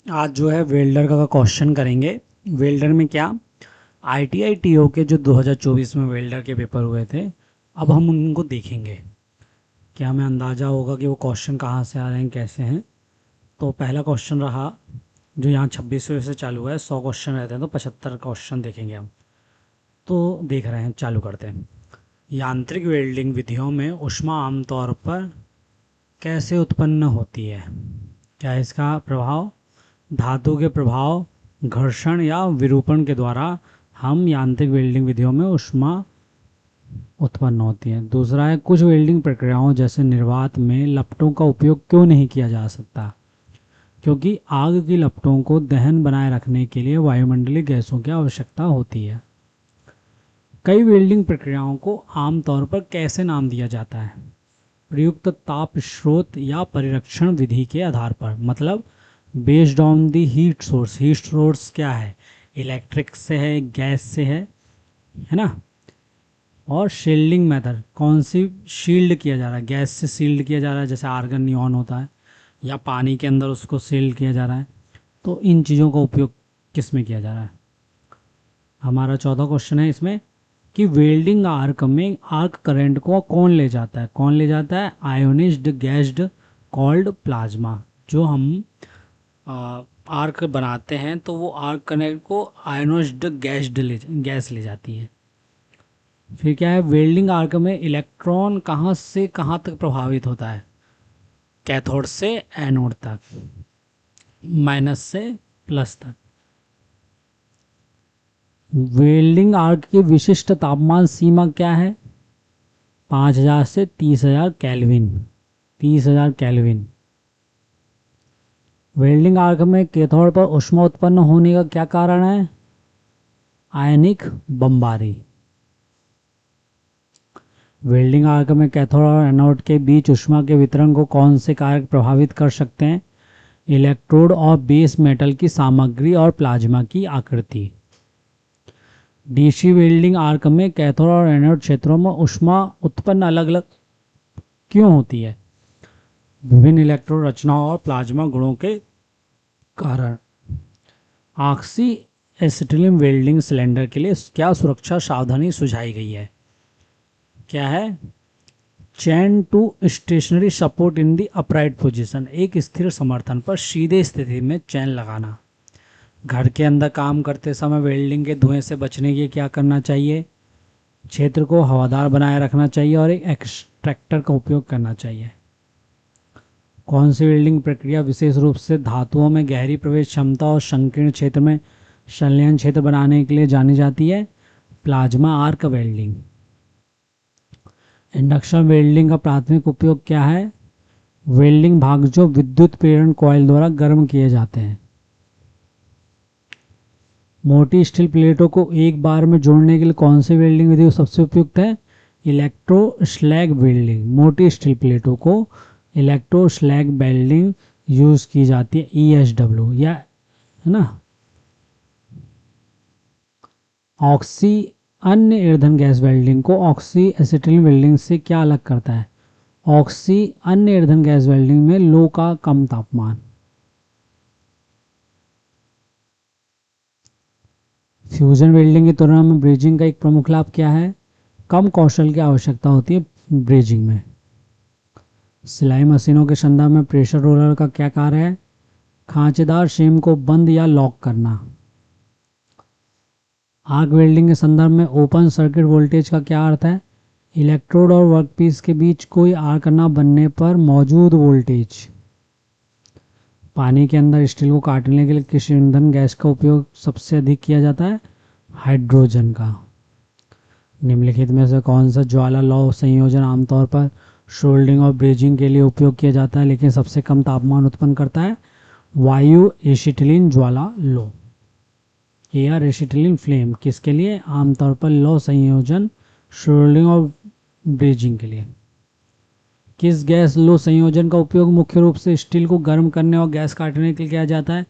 आज जो है वेल्डर का क्वेश्चन करेंगे। वेल्डर में क्या, आईटीआई टीओ के जो 2024 में वेल्डर के पेपर हुए थे, अब हम उनको देखेंगे। क्या हमें अंदाज़ा होगा कि वो क्वेश्चन कहाँ से आ रहे हैं, कैसे हैं। तो पहला क्वेश्चन रहा जो यहाँ 26वें से चालू है। 100 क्वेश्चन रहते हैं तो 75 क्वेश्चन देखेंगे हम। तो देख रहे हैं, चालू करते हैं। यांत्रिक वेल्डिंग विधियों में ऊष्मा आमतौर पर कैसे उत्पन्न होती है? क्या इसका प्रभाव धातु के प्रभाव, घर्षण या विरूपण के द्वारा हम यांत्रिक वेल्डिंग विधियों में ऊष्मा उत्पन्न होती है। दूसरा है, कुछ वेल्डिंग प्रक्रियाओं जैसे निर्वात में लपटों का उपयोग क्यों नहीं किया जा सकता? क्योंकि आग की लपटों को दहन बनाए रखने के लिए वायुमंडलीय गैसों की आवश्यकता होती है। कई वेल्डिंग प्रक्रियाओं को आमतौर पर कैसे नाम दिया जाता है? प्रयुक्त ताप स्रोत या परिरक्षण विधि के आधार पर, मतलब based on the heat source. Heat source क्या है? इलेक्ट्रिक से है, गैस से है ना। और शील्डिंग मेथड, कौन सी शील्ड किया जा रहा है? गैस से शील्ड किया जा रहा है, जैसे आर्गन नियॉन होता है, या पानी के अंदर उसको शील्ड किया जा रहा है। तो इन चीज़ों का उपयोग किस में किया जा रहा है? हमारा चौथा क्वेश्चन है इसमें कि वेल्डिंग आर्क में आर्क करंट को कौन ले जाता है? कौन ले जाता है? आयोनिज्ड गैस्ड कॉल्ड प्लाज्मा। जो हम आर्क बनाते हैं तो वो आर्क करंट को आयोनिज्ड गैस ले जाती है। फिर क्या है, वेल्डिंग आर्क में इलेक्ट्रॉन कहाँ से कहाँ तक प्रभावित होता है? कैथोड से एनोड तक, माइनस से प्लस तक। वेल्डिंग आर्क की विशिष्ट तापमान सीमा क्या है? 5000 से 30,000 केल्विन। 30,000 केल्विन। वेल्डिंग आर्क में कैथोड पर ऊष्मा उत्पन्न होने का क्या कारण है? आयनिक बमबारी। वेल्डिंग आर्क में कैथोड और एनोड के बीच ऊष्मा के वितरण को कौन से कारक प्रभावित कर सकते हैं? इलेक्ट्रोड और बेस मेटल की सामग्री और प्लाज्मा की आकृति। डीसी वेल्डिंग आर्क में कैथोड और एनोड क्षेत्रों में ऊष्मा उत्पन्न अलग अलग क्यों होती है? विभिन्न इलेक्ट्रोड रचनाओं और प्लाज्मा गुणों के कारण। ऑक्सी एसिटिलीन वेल्डिंग सिलेंडर के लिए क्या सुरक्षा सावधानी सुझाई गई है? क्या है? Chain to stationary support in the upright position. एक स्थिर समर्थन पर सीधे स्थिति में चैन लगाना। घर के अंदर काम करते समय वेल्डिंग के धुएं से बचने के लिए क्या करना चाहिए? क्षेत्र को हवादार बनाए रखना चाहिए और एक एक्सट्रैक्टर का उपयोग करना चाहिए। कौन सी वेल्डिंग प्रक्रिया विशेष रूप से धातुओं में गहरी प्रवेश क्षमता और संकीर्ण क्षेत्र में संलयन क्षेत्र बनाने के लिए जानी जाती है? Plasma arc welding. Induction welding का प्राथमिक उपयोग क्या है? वेल्डिंग भाग जो विद्युत प्रेरण कॉइल द्वारा गर्म किए जाते हैं। मोटी स्टील प्लेटों को एक बार में जोड़ने के लिए कौन सी वेल्डिंग विधि सबसे उपयुक्त है? Electro slag welding. मोटी स्टील प्लेटों को इलेक्ट्रो स्लैग वेल्डिंग यूज की जाती है, ESW, या है ना। ऑक्सी अन्य ईंधन गैस वेल्डिंग को ऑक्सी एसिटिलीन वेल्डिंग से क्या अलग करता है? ऑक्सी अन्य ईंधन गैस वेल्डिंग में लो का कम तापमान। फ्यूजन वेल्डिंग की तुलना में ब्रेजिंग का एक प्रमुख लाभ क्या है? कम कौशल की आवश्यकता होती है ब्रेजिंग में। सिलाई मशीनों के संदर्भ में प्रेशर रोलर का क्या कार्य है? खांचेदार सेम को बंद या लॉक करना। आर्क वेल्डिंग के संदर्भ में ओपन सर्किट वोल्टेज का क्या अर्थ है? इलेक्ट्रोड और वर्कपीस के बीच कोई आर्क न बनने पर मौजूद वोल्टेज। पानी के अंदर स्टील को काटने के लिए किस ईंधन गैस का उपयोग सबसे अधिक किया जाता है? हाइड्रोजन का। निम्नलिखित में से कौन सा ज्वाला लौ संयोजन आमतौर पर सोल्डिंग और ब्रेजिंग के लिए उपयोग किया जाता है लेकिन सबसे कम तापमान उत्पन्न करता है? वायु एसिटिलीन ज्वाला लो। एयर एसिटिलीन फ्लेम किसके लिए? आमतौर पर लौ संयोजन सोल्डिंग और ब्रेजिंग के लिए। किस गैस लो संयोजन का उपयोग मुख्य रूप से स्टील को गर्म करने और गैस काटने के लिए किया जाता है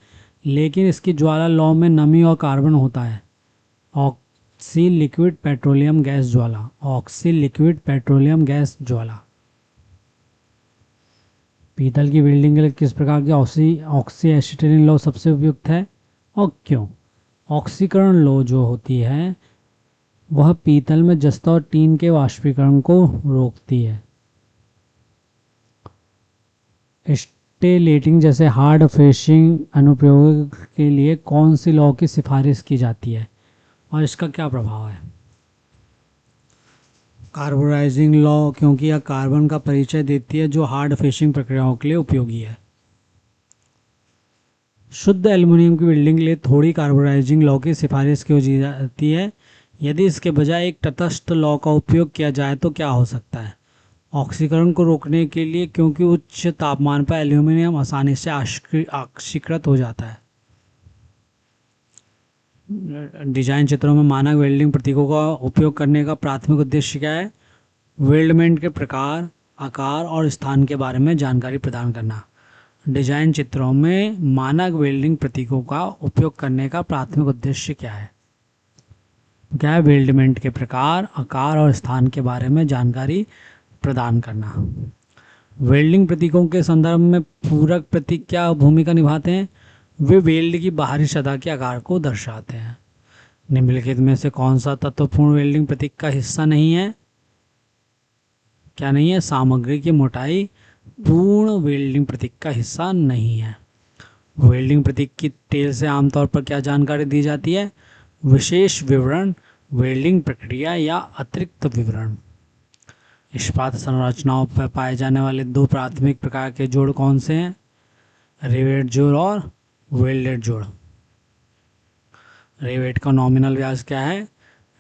लेकिन इसकी ज्वाला लौ में नमी और कार्बन होता है? ऑक्सी लिक्विड पेट्रोलियम गैस ज्वाला। ऑक्सी लिक्विड पेट्रोलियम गैस ज्वाला। पीतल की वेल्डिंग के लिए किस प्रकार की ऑक्सी एसिटिलीन लौ सबसे उपयुक्त है और क्यों? ऑक्सीकरण लौ जो होती है वह पीतल में जस्ता और टीन के वाष्पीकरण को रोकती है। स्टेलेटिंग जैसे हार्ड फेशिंग अनुप्रयोग के लिए कौन सी लौ की सिफारिश की जाती है और इसका क्या प्रभाव है? कार्बोराइजिंग लॉ, क्योंकि यह कार्बन का परिचय देती है जो हार्ड फेशिंग प्रक्रियाओं के लिए उपयोगी है। शुद्ध एल्युमिनियम की वेल्डिंग के लिए थोड़ी कार्बोराइजिंग लॉ की सिफारिश की जाती है। यदि इसके बजाय एक तटस्थ लॉ का उपयोग किया जाए तो क्या हो सकता है? ऑक्सीकरण को रोकने के लिए, क्योंकि उच्च तापमान पर एल्यूमिनियम आसानी से ऑक्सीकृत हो जाता है। डिजाइन चित्रों में मानक वेल्डिंग प्रतीकों का उपयोग करने का प्राथमिक उद्देश्य क्या है? वेल्डमेंट के प्रकार, आकार और स्थान के बारे में जानकारी प्रदान करना। डिजाइन चित्रों में मानक वेल्डिंग प्रतीकों का उपयोग करने का प्राथमिक उद्देश्य क्या है? क्या है? वेल्डमेंट के प्रकार, आकार और स्थान के बारे में जानकारी प्रदान करना। वेल्डिंग प्रतीकों के संदर्भ में पूरक प्रतीक क्या भूमिका निभाते हैं? वे वेल्ड की बाहरी सतह के आकार को दर्शाते हैं। निम्नलिखित में से कौन सा तत्वपूर्ण वेल्डिंग प्रतीक का हिस्सा नहीं है? क्या नहीं है? सामग्री की मोटाई पूर्ण वेल्डिंग प्रतीक का हिस्सा नहीं है। वेल्डिंग प्रतीक की टेल से आमतौर पर क्या जानकारी दी जाती है? विशेष विवरण, वेल्डिंग प्रक्रिया या अतिरिक्त विवरण। इस्पात संरचनाओं पर पाए जाने वाले दो प्राथमिक प्रकार के जोड़ कौन से हैं? रिवेट जोड़ और वेल्डेड जोड़। रिवेट का नॉमिनल व्यास क्या है?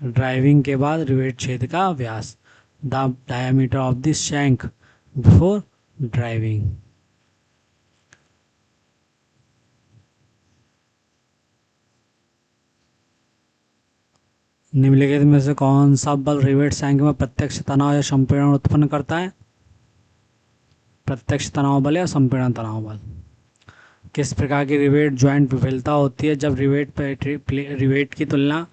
ड्राइविंग के बाद रिवेट छेद का व्यास। The diameter of the shank before driving. निम्नलिखित में से कौन सा बल रिवेट शैंक में प्रत्यक्ष तनाव या संपीड़न उत्पन्न करता है? प्रत्यक्ष तनाव बल या संपीड़न तनाव बल। किस प्रकार की रिवेट ज्वाइंट विफलता होती है जब रिवेट की तुलना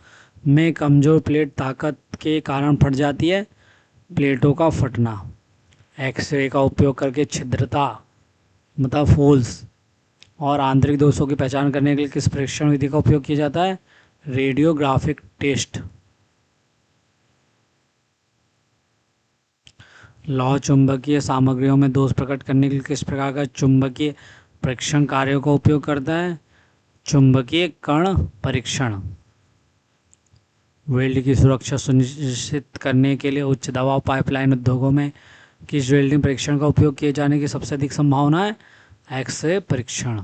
में कमजोर प्लेट ताकत के कारण फट जाती है? प्लेटों का फटना। एक्सरे का उपयोग करके छिद्रता मतलब फोल्स और आंतरिक दोषों की पहचान करने के लिए किस परीक्षण विधि का उपयोग किया जाता है? Radiographic test. लौह चुंबकीय सामग्रियों में दोष प्रकट करने के लिए किस प्रकार का चुंबकीय परीक्षण कार्यों का उपयोग करता है? चुंबकीय कण परीक्षण। वेल्ड की सुरक्षा सुनिश्चित करने के लिए उच्च दबाव पाइपलाइन उद्योगों में किस वेल्डिंग परीक्षण का उपयोग किए जाने की सबसे अधिक संभावना है? एक्सरे परीक्षण।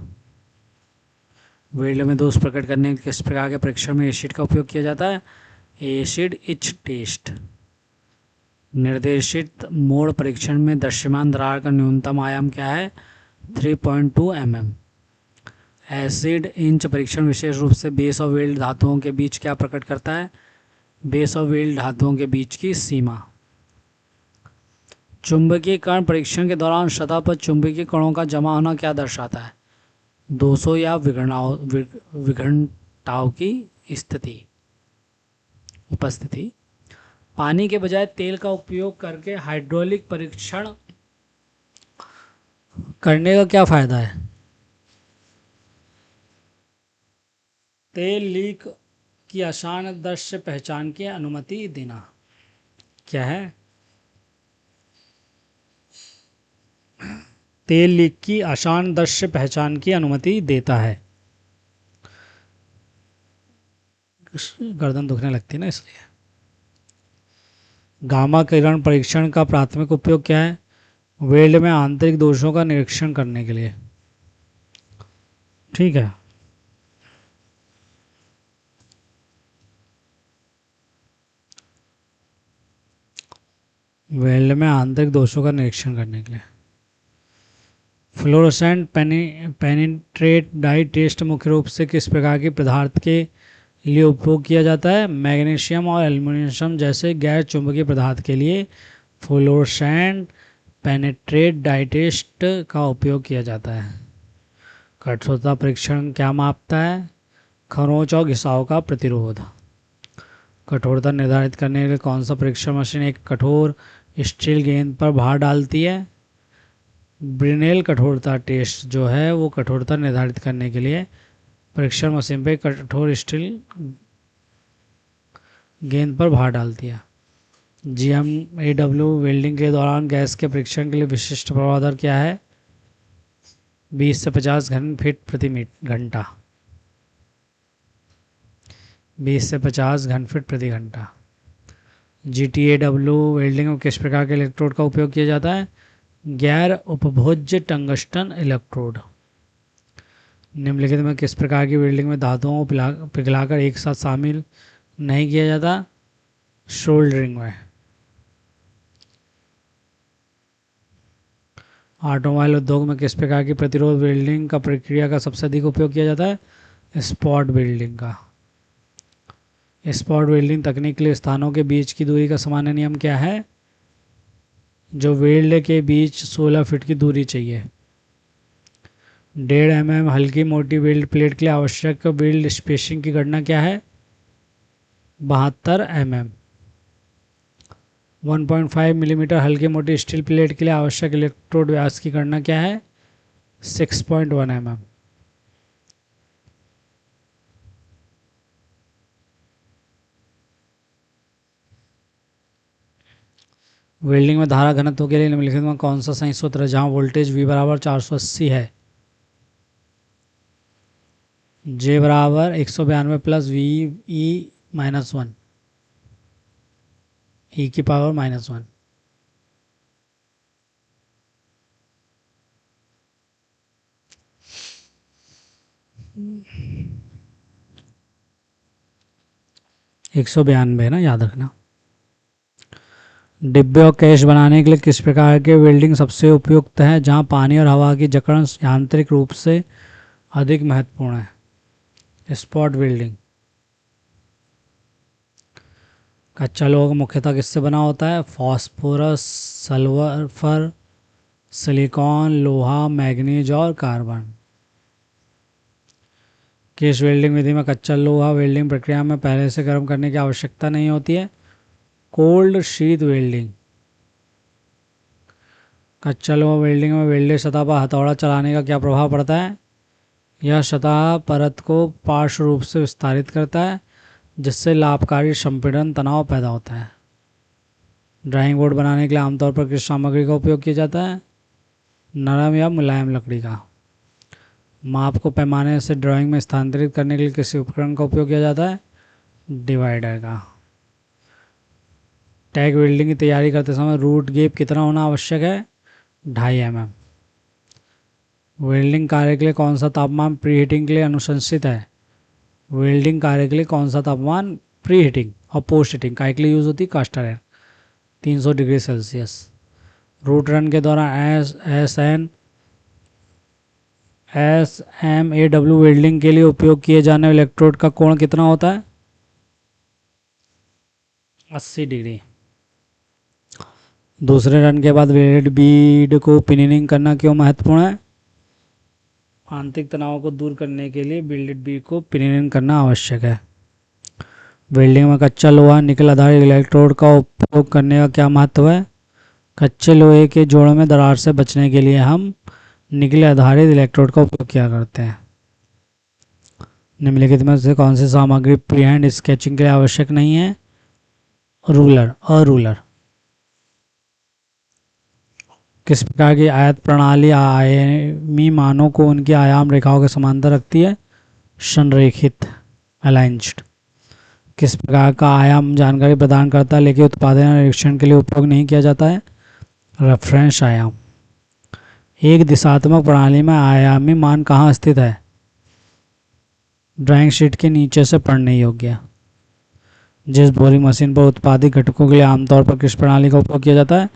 वेल्ड में दोष प्रकट करने के किस प्रकार के परीक्षण में एसिड का उपयोग किया जाता है? Acid etch test. निर्देशित मोड़ परीक्षण में दृश्यमान दरार का न्यूनतम आयाम क्या है? 3.2 mm। एसिड इंच परीक्षण विशेष रूप से बेस और वेल्ड धातुओं के बीच क्या प्रकट करता है? बेस और वेल्ड धातुओं के बीच की सीमा। चुंबकीय कण परीक्षण के दौरान सतह पर चुंबकीय कणों का जमा होना क्या दर्शाता है? दोषों या विघटनताओं की स्थिति, उपस्थिति। पानी के बजाय तेल का उपयोग करके हाइड्रोलिक परीक्षण करने का क्या फायदा है? तेल लीक की आसान दृश्य पहचान की अनुमति देना। क्या है? तेल लीक की आसान दृश्य पहचान की अनुमति देता है। गर्दन दुखने लगती है ना, इसलिए। गामा किरण परीक्षण का प्राथमिक उपयोग क्या है? वेल्ड में आंतरिक दोषों का निरीक्षण करने के लिए। ठीक है। वेल्ड में आंतरिक दोषों का निरीक्षण करने के लिए। फ्लोरोसेंट पेनिट्रेट डाई टेस्ट मुख्य रूप से किस प्रकार के पदार्थ के लिए उपयोग किया जाता है? मैग्नीशियम और एल्युमिनियम जैसे गैर चुंबकीय पदार्थ के लिए फ्लोरोसेंट पेनिट्रेट डाई टेस्ट का उपयोग किया जाता है। कठोरता परीक्षण क्या मापता है? खरोंच और घिसाव का प्रतिरोध। कठोरता निर्धारित करने के लिए कौन सा परीक्षण मशीन एक कठोर स्टील गेंद पर भार डालती है? ब्रिनेल कठोरता टेस्ट जो है वो कठोरता निर्धारित करने के लिए परीक्षण मशीन पे कठोर स्टील गेंद पर भार डालती है। GMAW वेल्डिंग के दौरान गैस के परीक्षण के लिए विशिष्ट प्रवाह दर क्या है? 20 से 50 घन फीट प्रति घंटा। 20 से 50 घन फीट प्रति घंटा। GTAW वेल्डिंग में किस प्रकार के इलेक्ट्रोड का उपयोग किया जाता है? गैर उपभोज्य टंगस्टन इलेक्ट्रोड। निम्नलिखित में किस प्रकार की वेल्डिंग में धातुओं को पिघलाकर एक साथ शामिल नहीं किया जाता? सोल्डरिंग में। ऑटोमोबाइल उद्योग में किस प्रकार की प्रतिरोध वेल्डिंग का प्रक्रिया का सबसे अधिक उपयोग किया जाता है? स्पॉट वेल्डिंग का। स्पॉट वेल्डिंग तकनीक के लिए स्थानों के बीच की दूरी का सामान्य नियम क्या है? जो वेल्ड के बीच 16 फीट की दूरी चाहिए। 1.5 mm हल्की मोटी वेल्ड प्लेट के लिए आवश्यक वेल्ड स्पेसिंग की गणना क्या है? 72 mm। 1.5 मिलीमीटर हल्की मोटी स्टील प्लेट के लिए आवश्यक इलेक्ट्रोड व्यास की गणना क्या है? 6.1 mm। वेल्डिंग में धारा घनत्व के लिए निम्नलिखित में कौन सा सही सूत्र है जहां वोल्टेज V बराबर 480 है? J बराबर 192 प्लस VE-1 e की पावर -1। एक 192 ना, याद रखना। डिब्बे और कैश बनाने के लिए किस प्रकार के वेल्डिंग सबसे उपयुक्त है जहां पानी और हवा की जकड़न यांत्रिक रूप से अधिक महत्वपूर्ण है? Spot welding. कच्चा लोहा मुख्यतः किससे बना होता है? फास्फोरस, सल्फर, सिलिकॉन, लोहा, मैग्नीज और कार्बन। किस वेल्डिंग विधि में कच्चा लोहा वेल्डिंग प्रक्रिया में पहले से गर्म करने की आवश्यकता नहीं होती है? Cold sheet welding. कच्चा लोहा वेल्डिंग में वेल्डेड सतह पर हथौड़ा चलाने का क्या प्रभाव पड़ता है? यह सतह परत को पार्श्व रूप से विस्तारित करता है जिससे लाभकारी संपीड़न तनाव पैदा होता है। ड्राइंग बोर्ड बनाने के लिए आमतौर पर किस सामग्री का उपयोग किया जाता है? नरम या मुलायम लकड़ी का। माप को पैमाने से ड्राइंग में स्थानांतरित करने के लिए किस उपकरण का उपयोग किया जाता है? डिवाइडर का। टैग वेल्डिंग की तैयारी करते समय रूट गैप कितना होना आवश्यक है? 2.5 mm। वेल्डिंग कार्य के लिए कौन सा तापमान प्री हीटिंग के लिए अनुशंसित है? वेल्डिंग कार्य के लिए कौन सा तापमान प्री हीटिंग और पोस्ट हीटिंग का के लिए यूज़ होती है? Caster iron 300 degree Celsius. Root run के दौरान SMAW वेल्डिंग के लिए उपयोग किए जाने वाले इलेक्ट्रोड का कोण कितना होता है? 80 डिग्री। दूसरे रन के बाद वेल्डेड बीड को पिनिंग करना क्यों महत्वपूर्ण है? आंतरिक तनाव को दूर करने के लिए वेल्डेड बीड को पिनिंग करना आवश्यक है। वेल्डिंग में कच्चा लोहा निकल आधारित इलेक्ट्रोड का उपयोग करने का क्या महत्व है? कच्चे लोहे के जोड़ों में दरार से बचने के लिए हम निकल आधारित इलेक्ट्रोड का उपयोग किया करते हैं। निम्नलिखित में से कौन सी सामग्री प्री हैंड स्केचिंग के लिए आवश्यक नहीं है? रूलर। किस प्रकार की आयत प्रणाली आयामी मानों को उनकी आयाम रेखाओं के समांतर रखती है? संरेखित, अलाइंस्ड। किस प्रकार का आयाम जानकारी प्रदान करता है लेकिन उत्पादन और निरीक्षण के लिए उपयोग नहीं किया जाता है? रेफरेंस आयाम। एक दिशात्मक प्रणाली में आयामी मान कहाँ स्थित है? ड्राइंग शीट के नीचे से पढ़ने योग्य। जिस बोरिंग मशीन पर उत्पादित घटकों के लिए आमतौर पर किस प्रणाली का उपयोग किया जाता है?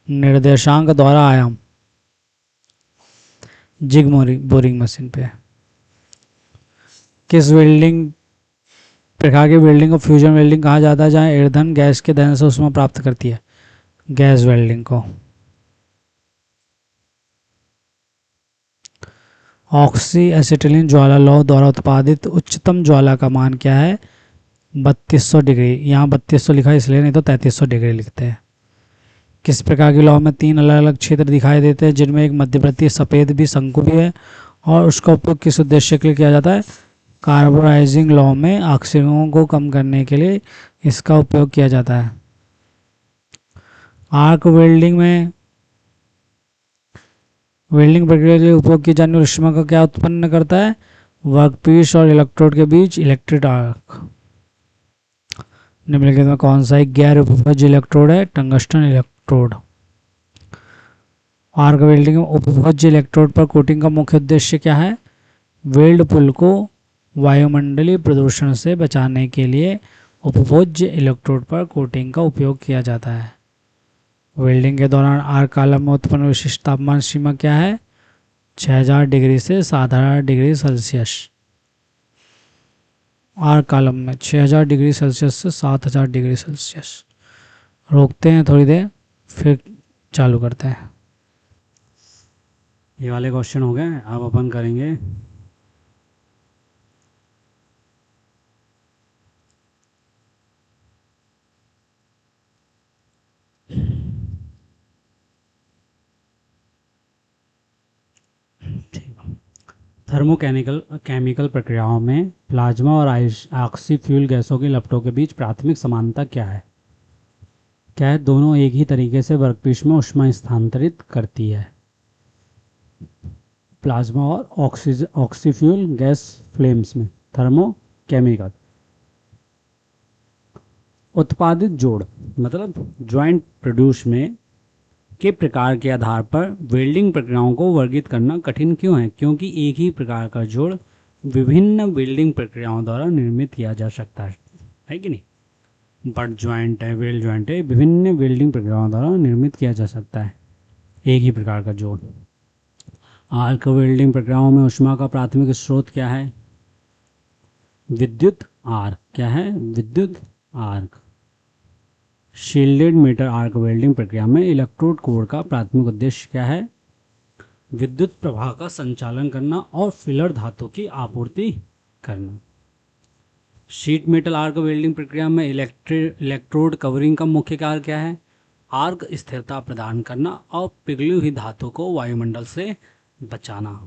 निर्देशांक द्वारा आयाम। जिग बोरिंग मशीन पे। किस वेल्डिंग प्रकार की वेल्डिंग को फ्यूजन वेल्डिंग कहा जाता है जहां ईंधन गैस के दहन से ऊष्मा प्राप्त करती है? गैस वेल्डिंग को। ऑक्सी एसिटिलीन ज्वाला लौह द्वारा उत्पादित उच्चतम ज्वाला का मान क्या है? 3200 डिग्री। यहाँ 3200 लिखा है इसलिए, नहीं तो 3300 डिग्री लिखते हैं। किस प्रकार के लौह में 3 अलग अलग क्षेत्र दिखाई देते हैं जिनमें एक मध्यवर्ती सफ़ेद भी शंकु भी है, और उसका उपयोग किस उद्देश्य के लिए किया जाता है? कार्बोनाइजिंग लौह में ऑक्सीजन को कम करने के लिए इसका उपयोग किया जाता है। आर्क वेल्डिंग में वेल्डिंग प्रक्रिया के लिए उपयोग की जाने वाली ऊष्मा का क्या उत्पन्न करता है? वर्कपीस और इलेक्ट्रोड के बीच इलेक्ट्रिक आर्क। निम्नलिखित में कौन सा एक गैर उपभोज्य इलेक्ट्रोड है? Tungsten electrode. आर्क वेल्डिंग में उपभोज्य इलेक्ट्रोड पर कोटिंग का मुख्य उद्देश्य क्या है? वेल्ड पुल को वायुमंडलीय प्रदूषण से बचाने के लिए उपभोज्य इलेक्ट्रोड पर कोटिंग का उपयोग किया जाता है। वेल्डिंग के दौरान आर्क कॉलम में उत्पन्न विशिष्ट तापमान सीमा क्या है? 6000 डिग्री से 7000 डिग्री सेल्सियस। आर्क कॉलम में 6000 डिग्री सेल्सियस से 7000 डिग्री सेल्सियस। रोकते हैं थोड़ी देर, फिर चालू करते हैं। ये वाले क्वेश्चन हो गए। अब अपन करेंगे केमिकल प्रक्रियाओं में प्लाज्मा और ऑक्सी फ्यूल गैसों की लपटों के बीच प्राथमिक समानता क्या है? क्या है? दोनों एक ही तरीके से वर्कपीस में ऊष्मा स्थानांतरित करती है। प्लाज्मा और ऑक्सी फ्यूल गैस फ्लेम्स में थर्मोकेमिकल। उत्पादित जोड़ मतलब ज्वाइंट प्रोड्यूस में के प्रकार के आधार पर वेल्डिंग प्रक्रियाओं को वर्गीकृत करना कठिन क्यों है? क्योंकि एक ही प्रकार का जोड़ विभिन्न वेल्डिंग प्रक्रियाओं द्वारा निर्मित किया जा सकता है कि नहीं? बट ज्वाइंट है, वेल्ड ज्वाइंट है, विभिन्न वेल्डिंग प्रक्रियाओं द्वारा निर्मित किया जा सकता है एक ही प्रकार का जोड़। आर्क वेल्डिंग प्रक्रियाओं में ऊष्मा का प्राथमिक स्रोत क्या है? विद्युत आर्क। क्या है? विद्युत arc. Shielded metal arc welding प्रक्रिया में इलेक्ट्रोड कोर का प्राथमिक उद्देश्य क्या है? विद्युत प्रवाह का संचालन करना और फिलर धातु की आपूर्ति करना। शीट मेटल आर्क वेल्डिंग प्रक्रिया में इलेक्ट्रोड कवरिंग का मुख्य कार्य क्या है? आर्क स्थिरता प्रदान करना और पिघली हुई धातु को वायुमंडल से बचाना।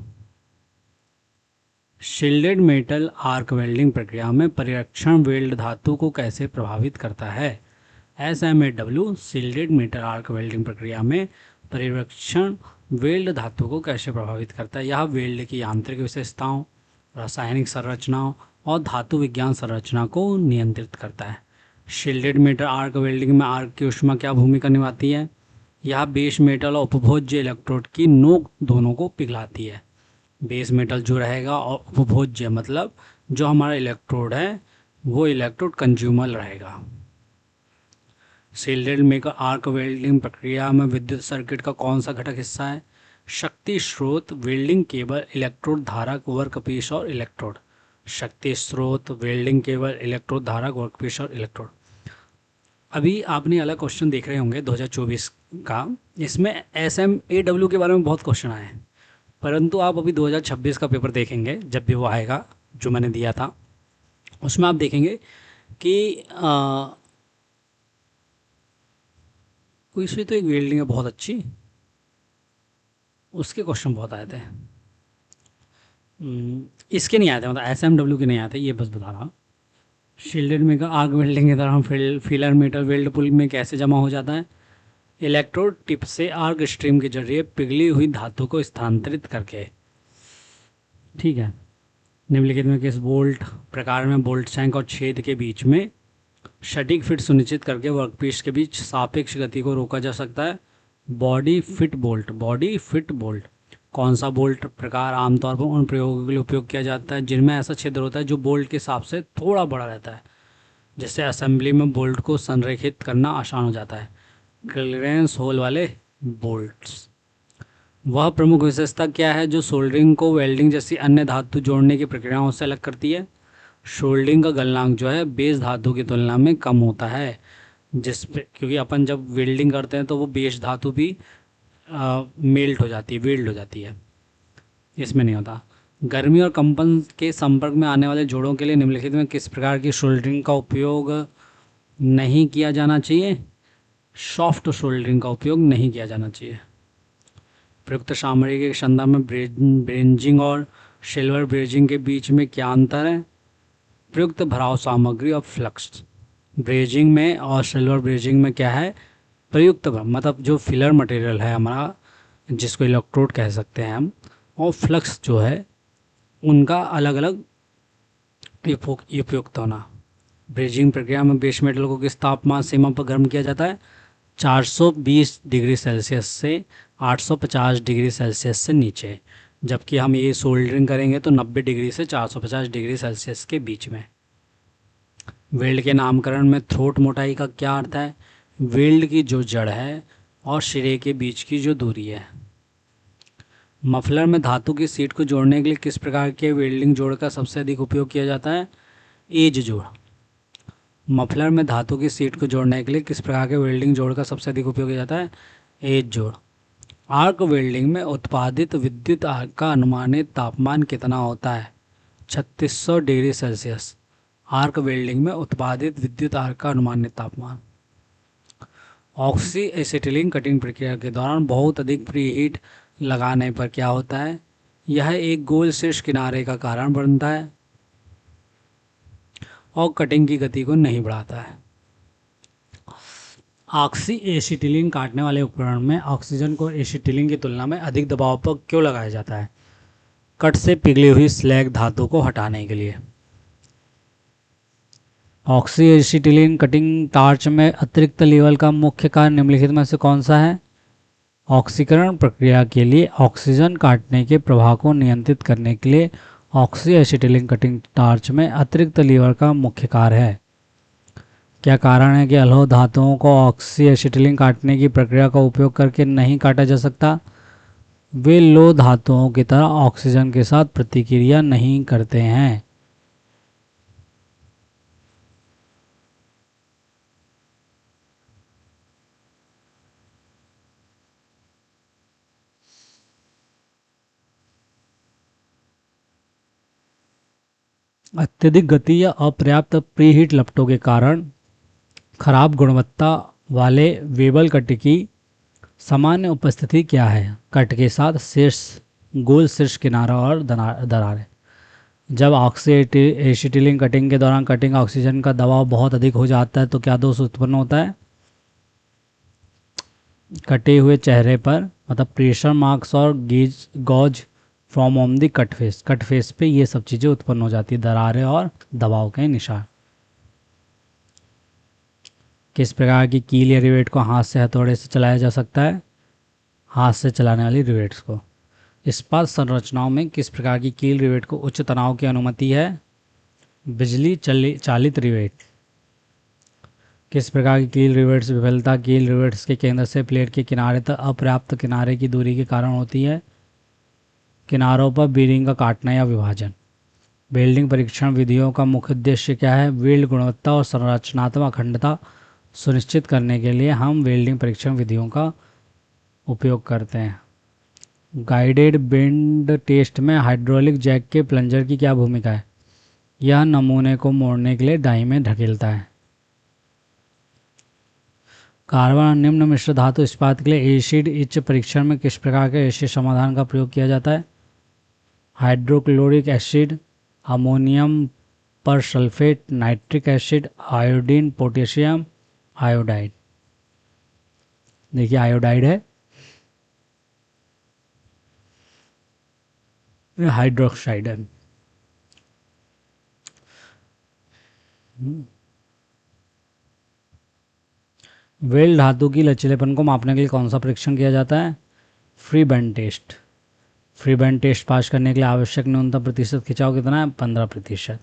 शील्डेड मेटल आर्क वेल्डिंग प्रक्रिया में परिरक्षण वेल्ड धातु को कैसे प्रभावित करता है? SMAW shielded metal arc welding प्रक्रिया में परिरक्षण वेल्ड धातु को कैसे प्रभावित करता है? यह वेल्ड की यांत्रिक विशेषताओं, रासायनिक संरचनाओं और धातु विज्ञान संरचना को नियंत्रित करता है। शील्डेड मेटल आर्क वेल्डिंग में आर्क की ऊष्मा क्या भूमिका निभाती है? यह बेस मेटल और उपभोज्य इलेक्ट्रोड की नोक दोनों को पिघलाती है। बेस मेटल जो रहेगा और उपभोज्य मतलब जो हमारा इलेक्ट्रोड है वो इलेक्ट्रोड कंज्यूमर रहेगा। शील्डेड मेटल आर्क वेल्डिंग प्रक्रिया में विद्युत सर्किट का कौन सा घटक हिस्सा है? शक्ति स्रोत, वेल्डिंग केबल, इलेक्ट्रोड धारक, वर्कपीस और इलेक्ट्रोड। शक्ति स्रोत, वेल्डिंग केबल, इलेक्ट्रोड धारक, वर्कपीस और इलेक्ट्रोड। अभी आपने अलग क्वेश्चन देख रहे होंगे 2024 का, इसमें SMAW के बारे में बहुत क्वेश्चन आए हैं, परंतु आप अभी 2026 का पेपर देखेंगे जब भी वो आएगा जो मैंने दिया था, उसमें आप देखेंगे कि कोई सी तो एक वेल्डिंग है बहुत अच्छी, उसके क्वेश्चन बहुत आए थे। इसके नहीं आए थे, मतलब SMW के नहीं आए थे, ये बस बता रहा। शील्डेड में आर्क वेल्डिंग के दौरान फिलर मेटल वेल्ड पुल में कैसे जमा हो जाता है? इलेक्ट्रोड टिप से आर्क स्ट्रीम के जरिए पिघली हुई धातु को स्थानांतरित करके। ठीक है। निम्नलिखित में किस बोल्ट प्रकार में बोल्ट शैंक और छेद के बीच में सटीक फिट सुनिश्चित करके वर्कपीस के बीच सापेक्ष गति को रोका जा सकता है? Body fit bolt. Body fit bolt. कौन सा बोल्ट प्रकार आमतौर पर उन प्रयोगों के लिए उपयोग किया जाता है जिनमें ऐसा छिद्र होता है जो बोल्ट के हिसाब से थोड़ा बड़ा रहता है, जिससे असेंबली में बोल्ट को संरेखित करना आसान हो जाता है? क्लियरेंस होल वाले बोल्ट्स। वह प्रमुख विशेषता क्या है जो सोल्डरिंग को वेल्डिंग जैसी अन्य धातु जोड़ने की प्रक्रियाओं से अलग करती है? सोल्डरिंग का गलनांक जो है बेस धातु की तुलना में कम होता है, क्योंकि अपन जब वेल्डिंग करते हैं तो वो बेस धातु भी मेल्ट हो जाती है, वेल्ड हो जाती है, इसमें नहीं होता। गर्मी और कंपन के संपर्क में आने वाले जोड़ों के लिए निम्नलिखित में किस प्रकार की सोल्डरिंग का उपयोग नहीं किया जाना चाहिए? सॉफ्ट सोल्डरिंग का उपयोग नहीं किया जाना चाहिए। प्रयुक्त सामग्री के संदर्भ में ब्रेजिंग और सिल्वर ब्रेजिंग के बीच में क्या अंतर है? प्रयुक्त भराव सामग्री और फ्लक्स। ब्रेजिंग में और सिल्वर ब्रेजिंग में क्या है? प्रयुक्त मतलब जो फिलर मटेरियल है हमारा, जिसको इलेक्ट्रोड कह सकते हैं हम, और फ्लक्स जो है उनका अलग अलग उपयुक्त होना। ब्रेजिंग प्रक्रिया में बेस मेटल को किस तापमान सीमा पर गर्म किया जाता है? 420 डिग्री सेल्सियस से 850 डिग्री सेल्सियस से नीचे। जबकि हम ये सोल्डरिंग करेंगे तो 90 डिग्री से 450 डिग्री सेल्सियस के बीच में। वेल्ड के नामकरण में थ्रोट मोटाई का क्या अर्थ है? वेल्ड की जो जड़ है और सिरे के बीच की जो दूरी है। मफलर में धातु की सीट को जोड़ने के लिए किस प्रकार के वेल्डिंग जोड़ का सबसे अधिक उपयोग किया जाता है? एज जोड़। मफलर में धातु की सीट को जोड़ने के लिए किस प्रकार के वेल्डिंग जोड़ का सबसे अधिक उपयोग किया जाता है? एज जोड़। आर्क वेल्डिंग में उत्पादित विद्युत आर्क का अनुमानित तापमान कितना होता है? 3600 डिग्री सेल्सियस। आर्क वेल्डिंग में उत्पादित विद्युत आर्क का अनुमानित तापमान। ऑक्सी एसिटिलीन कटिंग प्रक्रिया के दौरान बहुत अधिक प्रीहीट लगाने पर क्या होता है? यह एक गोल शीर्ष किनारे का कारण बनता है और कटिंग की गति को नहीं बढ़ाता है। ऑक्सी एसिटिलीन काटने वाले उपकरण में ऑक्सीजन को एसिटिलीन की तुलना में अधिक दबाव पर क्यों लगाया जाता है? कट से पिघली हुई स्लैग धातु को हटाने के लिए। ऑक्सी एसिटिलीन कटिंग टार्च में अतिरिक्त लेवल का मुख्य कार्य निम्नलिखित में से कौन सा है? ऑक्सीकरण प्रक्रिया के लिए ऑक्सीजन काटने के प्रवाह को नियंत्रित करने के लिए ऑक्सी एसिटिलीन कटिंग टार्च में अतिरिक्त लीवर का मुख्य कार्य है। क्या कारण है कि अलोह धातुओं को ऑक्सी एसिटिलीन काटने की प्रक्रिया का उपयोग करके नहीं काटा जा सकता? वे लोह धातुओं की तरह ऑक्सीजन के साथ प्रतिक्रिया नहीं करते हैं। अत्यधिक गति या अपर्याप्त प्रीहीट लपटों के कारण खराब गुणवत्ता वाले वेबल कट की सामान्य उपस्थिति क्या है? कट के साथ शीर्ष गोल शीर्ष किनारा और दरारें। जब ऑक्सी एसिटिलीन कटिंग के दौरान कटिंग ऑक्सीजन का दबाव बहुत अधिक हो जाता है तो क्या दोष उत्पन्न होता है? कटे हुए चेहरे पर मतलब प्रेशर मार्क्स और gouge from on the cut face पे ये सब चीज़ें उत्पन्न हो जाती है, दरारें और दबाव के निशान। किस प्रकार की कील या रिवेट को हाथ से हथौड़े से चलाया जा सकता है? हाथ से चलाने वाली रिवेट्स को। इस्पात संरचनाओं में किस प्रकार की कील रिवेट को उच्च तनाव की अनुमति है? बिजली चालित रिवेट। किस प्रकार की कील रिवेट्स विफलता कील रिवेट्स के केंद्र से प्लेट के किनारे तक अपर्याप्त किनारे की दूरी के कारण होती है? किनारों पर बीरिंग का काटना या विभाजन। वेल्डिंग परीक्षण विधियों का मुख्य उद्देश्य क्या है? वेल्ड गुणवत्ता और संरचनात्मक अखंडता सुनिश्चित करने के लिए हम वेल्डिंग परीक्षण विधियों का उपयोग करते हैं। गाइडेड बेंड टेस्ट में हाइड्रोलिक जैक के प्लंजर की क्या भूमिका है? यह नमूने को मोड़ने के लिए डाई में धकेलता है। कार्बन निम्न मिश्र धातु इस्पात के लिए एसिड इच परीक्षण में किस प्रकार के एसिड समाधान का प्रयोग किया जाता है? हाइड्रोक्लोरिक एसिड, अमोनियम पर sulphate, nitric acid, iodine, potassium iodide. देखिए आयोडाइड है, हाइड्रोक्साइड है। वेल्ड धातु की लचीलेपन को मापने के लिए कौन सा परीक्षण किया जाता है? Free bend test. Free bend test पास करने के लिए आवश्यक न्यूनतम प्रतिशत खिंचाव कितना है? 15%।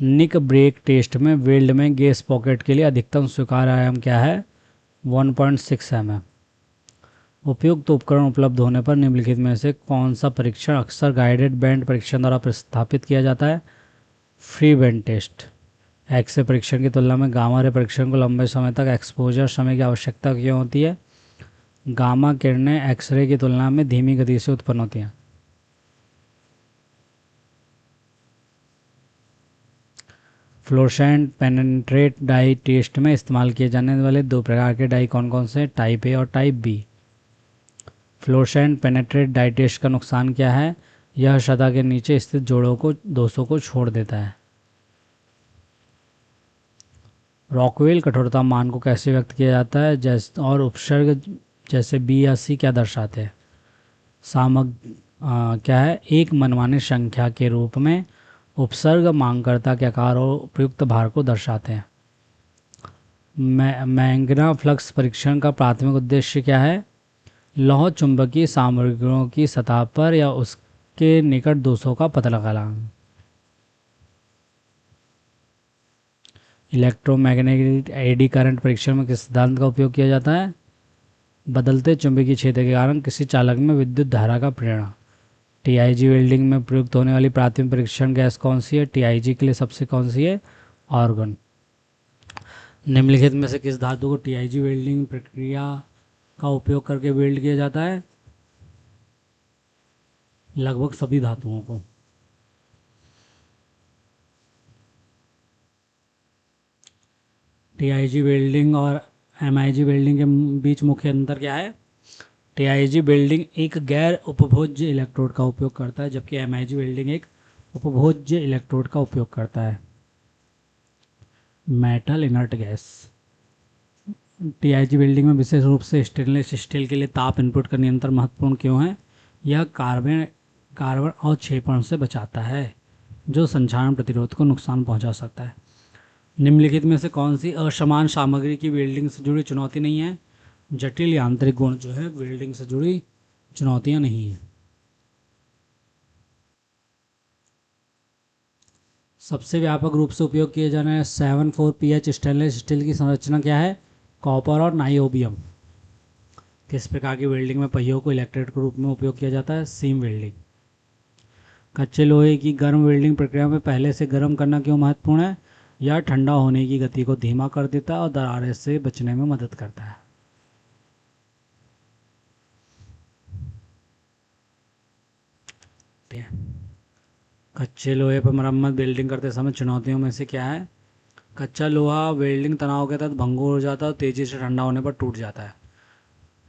निक ब्रेक टेस्ट में वेल्ड में गैस पॉकेट के लिए अधिकतम स्वीकार्य आयाम क्या है? 1.6 mm। उपयुक्त उपकरण उपलब्ध होने पर निम्नलिखित में से कौन सा परीक्षण अक्सर गाइडेड बैंड परीक्षण द्वारा प्रस्तावित किया जाता है? Free bend test. एक्सरे परीक्षण की तुलना में गामा रे परीक्षण को लंबे समय तक एक्सपोजर समय की आवश्यकता क्यों होती है? गामा किरणें एक्सरे की तुलना में धीमी गति से उत्पन्न होती हैं। फ्लोरेसेंट पेनेट्रेट डाई टेस्ट में इस्तेमाल किए जाने वाले दो प्रकार के डाई कौन कौन से, टाइप ए और type B. Fluorescent penetrate dye test का नुकसान क्या है, यह सतह के नीचे स्थित जोड़ों को दोषों को छोड़ देता है। रॉकवेल कठोरता मान को कैसे व्यक्त किया जाता है, जैसे और उपसर्ग जैसे बी या सी क्या दर्शाते हैं। क्या है, एक मनमानी संख्या के रूप में उपसर्ग मांगकर्ता के आकार और उपयुक्त भार को दर्शाते हैं। मैंगना फ्लक्स परीक्षण का प्राथमिक उद्देश्य क्या है, लौह चुंबकीय सामग्रियों की सतह पर या उसके निकट दोषों का पता लगाना। इलेक्ट्रोमैग्नेटिक एडी करंट परीक्षण में किस सिद्धांत का उपयोग किया जाता है, बदलते चुंबकीय क्षेत्र के कारण किसी चालक में विद्युत धारा का प्रेरणा। टीआईजी वेल्डिंग में प्रयुक्त होने वाली प्राथमिक परीक्षण गैस कौन सी है, टीआईजी के लिए सबसे कौन सी है, आर्गन। निम्नलिखित में से किस धातु को टीआईजी वेल्डिंग प्रक्रिया का उपयोग करके वेल्ड किया जाता है, लगभग सभी धातुओं को। टीआईजी वेल्डिंग और एमआईजी वेल्डिंग के बीच मुख्य अंतर क्या है, टीआईजी वेल्डिंग एक गैर उपभोज्य इलेक्ट्रोड का उपयोग करता है, जबकि एमआईजी वेल्डिंग एक उपभोज्य इलेक्ट्रोड का उपयोग करता है। Metal inert gas. TIG welding में विशेष रूप से स्टेनलेस स्टील के लिए ताप इनपुट का नियंत्रण महत्वपूर्ण क्यों है, यह कार्बन अवक्षेपण से बचाता है जो संक्षारण प्रतिरोध को नुकसान पहुंचा सकता है। निम्नलिखित में से कौन सी असमान सामग्री की वेल्डिंग से जुड़ी चुनौती नहीं है, जटिल यांत्रिक गुण जो है वेल्डिंग से जुड़ी चुनौतियां नहीं है। सबसे व्यापक रूप से उपयोग किए जाने वाले 74pH स्टेनलेस स्टील की संरचना क्या है, कॉपर और नाइओबियम। किस प्रकार की वेल्डिंग में पहियों को इलेक्ट्रोड के रूप में उपयोग किया जाता है, सीम वेल्डिंग। कच्चे लोहे की गर्म वेल्डिंग प्रक्रिया में पहले से गर्म करना क्यों महत्वपूर्ण है, यह ठंडा होने की गति को धीमा कर देता है और दरारें से बचने में मदद करता है। कच्चे लोहे पर मरम्मत वेल्डिंग करते समय चुनौतियों में से क्या है, कच्चा लोहा वेल्डिंग तनाव के तहत भंगुर हो जाता है और तेजी से ठंडा होने पर टूट जाता है।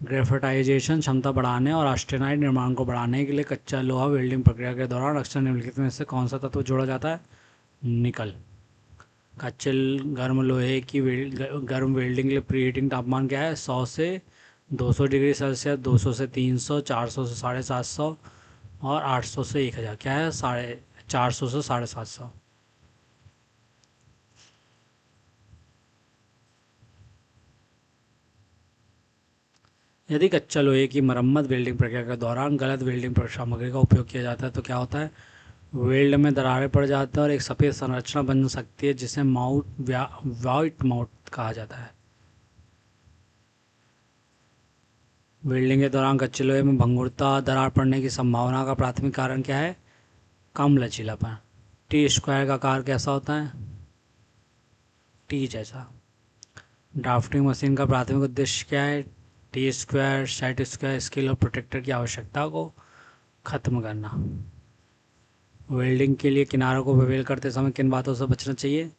ग्रेफाइटाइजेशन क्षमता बढ़ाने और ऑस्टेनाइड निर्माण को बढ़ाने के लिए कच्चा लोहा वेल्डिंग प्रक्रिया के दौरान अक्सर निम्नलिखित में से कौन सा तत्व जोड़ा जाता है, निकल। कच्चे गर्म लोहे की गर्म वेल्डिंग के लिए प्री हीटिंग तापमान क्या है, 100 से 200 डिग्री सेल्सियस, 200 से 300, 400 से 750 और 800 से 1000, क्या है 450 से 750। यदि कच्चा लोहे की मरम्मत वेल्डिंग प्रक्रिया के दौरान गलत वेल्डिंग सामग्री का उपयोग किया जाता है तो क्या होता है, वेल्ड में दरारें पड़ जाती है और एक सफ़ेद संरचना बन सकती है जिसे वाइट माउट कहा जाता है। वेल्डिंग के दौरान कच्चे लोहे में भंगुरता दरार पड़ने की संभावना का प्राथमिक कारण क्या है, कम लचीलापन। टी स्क्वायर का आकार कैसा होता है, टी जैसा। ड्राफ्टिंग मशीन का प्राथमिक उद्देश्य क्या है, T square, set square, scale और प्रोटेक्टर की आवश्यकता को खत्म करना। वेल्डिंग के लिए किनारों को बेवेल करते समय किन बातों से बचना चाहिए,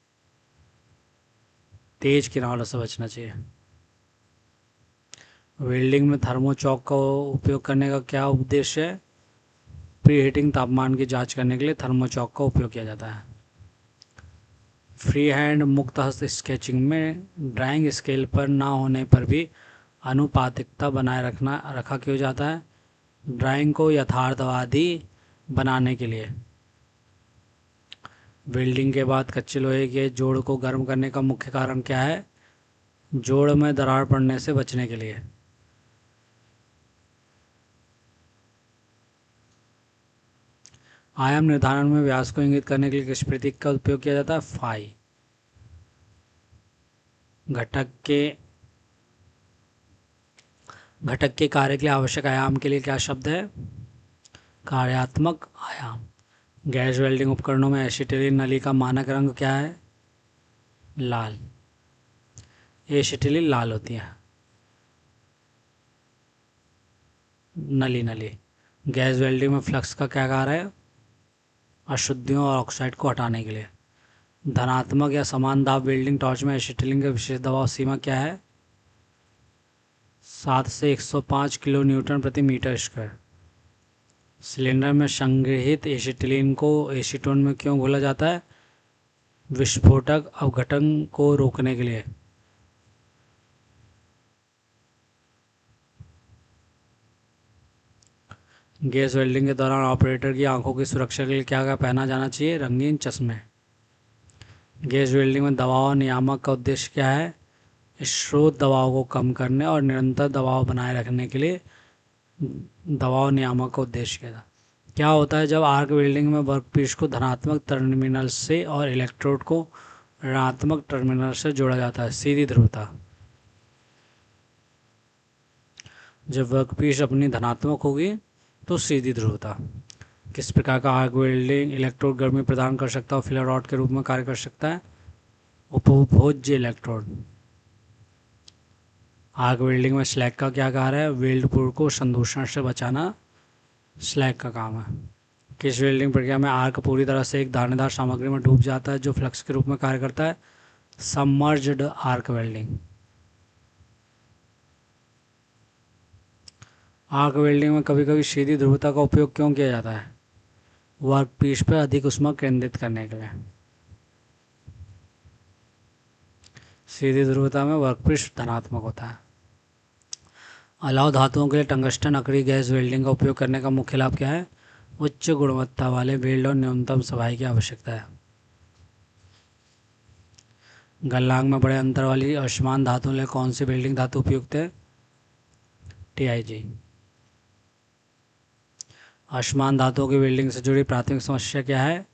तेज किनारों से बचना चाहिए। वेल्डिंग में थर्मोचॉक का उपयोग करने का क्या उद्देश्य है, प्री हीटिंग तापमान की जांच करने के लिए थर्मोचॉक का उपयोग किया जाता है। फ्री हैंड मुक्त हस्त स्केचिंग में ड्राइंग स्केल पर ना होने पर भी अनुपातिकता बनाए रखा क्यों जाता है, ड्राइंग को यथार्थवादी बनाने के लिए। वेल्डिंग के बाद कच्चे लोहे के जोड़ को गर्म करने का मुख्य कारण क्या है, जोड़ में दरार पड़ने से बचने के लिए। आयाम निर्धारण में व्यास को इंगित करने के लिए किस प्रतीक का उपयोग किया जाता है, फाई। घटक के कार्य के लिए आवश्यक आयाम के लिए क्या शब्द है, कार्यात्मक आयाम। गैस वेल्डिंग उपकरणों में एसिटिलीन नली का मानक रंग क्या है, लाल। एसिटिलीन लाल होती है नली। गैस वेल्डिंग में फ्लक्स का क्या कार्य है, अशुद्धियों और ऑक्साइड को हटाने के लिए। धनात्मक या समान दाब वेल्डिंग टॉर्च में एसिटिलीन का विशेष दबाव सीमा क्या है? 7 से 105 किलो न्यूटन प्रति मीटर स्क्वायर। सिलेंडर में संग्रहित एसिटिलीन को एसीटोन में क्यों घोला जाता है? विस्फोटक अपघटन को रोकने के लिए। गैस वेल्डिंग के दौरान ऑपरेटर की आंखों की सुरक्षा के लिए क्या क्या पहना जाना चाहिए? रंगीन चश्मे। गैस वेल्डिंग में दबाव नियामक का उद्देश्य क्या है? स्रोत दबाव को कम करने और निरंतर दबाव बनाए रखने के लिए दबाव नियामक का उद्देश्य क्या था? क्या होता है जब आर्क वेल्डिंग में वर्कपीस को धनात्मक टर्मिनल से और इलेक्ट्रोड को ऋणात्मक टर्मिनल से जोड़ा जाता है? सीधी ध्रुवता। जब वर्कपीस अपनी धनात्मक होगी तो सीधी ध्रुवता। किस प्रकार का आर्क वेल्डिंग इलेक्ट्रोड गर्मी प्रदान कर सकता है और फिलर रॉड के रूप में कार्य कर सकता है? उपभोज्य इलेक्ट्रोड। आर्क वेल्डिंग में स्लैग का क्या कार्य है? वेल्ड पुर को संदूषण से बचाना स्लैग का काम है। किस वेल्डिंग प्रक्रिया में आर्क पूरी तरह से एक दानेदार सामग्री में डूब जाता है जो फ्लक्स के रूप में कार्य करता है? Submerged arc welding. Arc welding में कभी कभी सीधी ध्रुवता का उपयोग क्यों किया जाता है? वर्कपीस पर अधिक ऊष्मा केंद्रित करने के लिए। सीधी ध्रुवता में वर्कपीस धनात्मक होता है। अलाव धातुओं के लिए टंगस्टन अक्रिय गैस वेल्डिंग का उपयोग करने का मुख्य लाभ क्या है? उच्च गुणवत्ता वाले वेल्ड और न्यूनतम सफाई की आवश्यकता है। गलनांक में बड़े अंतर वाली असमान धातुओं के लिए कौन सी वेल्डिंग धातु उपयुक्त है? TiG। असमान धातुओं की वेल्डिंग से जुड़ी प्राथमिक समस्या क्या है?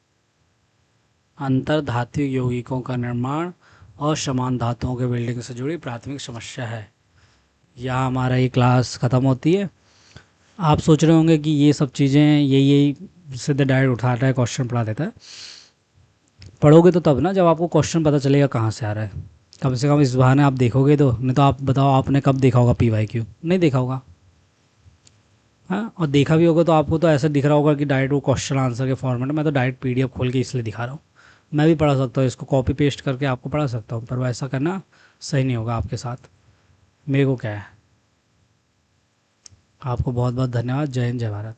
अंतर धात्विक यौगिकों का निर्माण और समान धातुओं के वेल्डिंग से जुड़ी प्राथमिक समस्या है। यहाँ हमारा ये क्लास ख़त्म होती है। आप सोच रहे होंगे कि ये सब चीज़ें यही सीधे डायरेक्ट उठाता है, क्वेश्चन पढ़ा देता है। पढ़ोगे तो तब ना जब आपको क्वेश्चन पता चलेगा कहाँ से आ रहा है। कम से कम इस बहाने आप देखोगे तो, नहीं तो आप बताओ आपने कब देखा होगा PYQ? नहीं देखा होगा। हाँ, और देखा भी होगा तो आपको तो ऐसा दिख रहा होगा कि डायरेक्ट वो क्वेश्चन आंसर के फॉर्मेट में। मैं तो डायरेक्ट PDF खोल के इसलिए दिखा रहा हूँ। मैं भी पढ़ा सकता हूँ, इसको कॉपी पेस्ट करके आपको पढ़ा सकता हूँ, पर वैसा करना सही नहीं होगा आपके साथ। मेरे को क्या है। आपको बहुत बहुत धन्यवाद। जय हिंद, जय भारत।